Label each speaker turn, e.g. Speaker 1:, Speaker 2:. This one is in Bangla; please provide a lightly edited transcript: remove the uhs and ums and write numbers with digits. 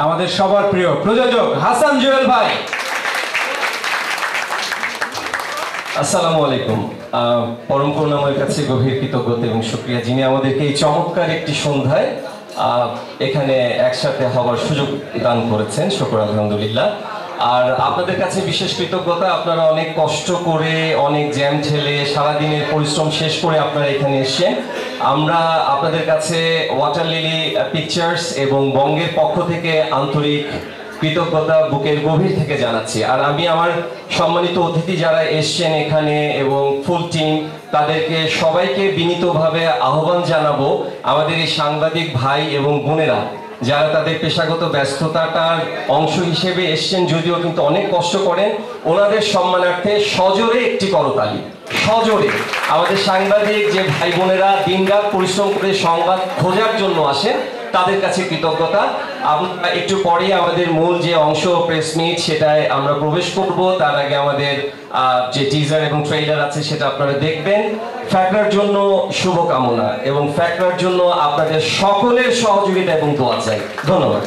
Speaker 1: আমাদের সবার প্রিয় প্রযোজক হাসান জুয়েল ভাই।
Speaker 2: আসসালামু আলাইকুম। পরম করুণাময়ের কাছে গভীর কৃতজ্ঞতা এবং শুকরিয়া, যিনি আমাদেরকে এই চমৎকার একটি সন্ধ্যায় এখানে একসাথে হওয়ার সুযোগ দান করেছেন। শুকর আলহামদুলিল্লাহ। আর আপনাদের কাছে বিশেষ কৃতজ্ঞতা, আপনারা অনেক কষ্ট করে, অনেক জ্যাম ঠেলে, সারাদিনের পরিশ্রম শেষ করে আপনারা এখানে এসেছেন। আমরা আপনাদের কাছে ওয়াটার লিলি পিকচার্স এবং বঙ্গের পক্ষ থেকে আন্তরিক কৃতজ্ঞতা বুকের গভীর থেকে জানাচ্ছি। আর আমি আমার সম্মানিত অতিথি যারা এসছেন এখানে এবং ফুল টিম, তাদেরকে সবাইকে বিনীতভাবে আহ্বান জানাবো, আমাদের এই সাংবাদিক ভাই এবং বোনেরা যারা তাদের পেশাগত ব্যস্ততাটার অংশ হিসেবে এসছেন, যদিও কিন্তু অনেক কষ্ট করেন, ওনাদের সম্মানার্থে সজোরে একটি করতালি। সজোরে আমাদের সাংবাদিক যে ভাই বোনেরা দিনরাত পরিশ্রম করে সংবাদ খোঁজার জন্য আসেন, তাদের কাছে কৃতজ্ঞতা। আমরা একটু পরে আমাদের মূল যে অংশ প্রেস মিট, সেটায় আমরা প্রবেশ করব। তার আগে আমাদের যে টিজার এবং ট্রেইলার আছে সেটা আপনারা দেখবেন। ফ্যাক্টরার জন্য শুভকামনা এবং ফ্যাক্টরার জন্য আপনাদের সকলের সহযোগিতা এবং দোয়া চাই। ধন্যবাদ।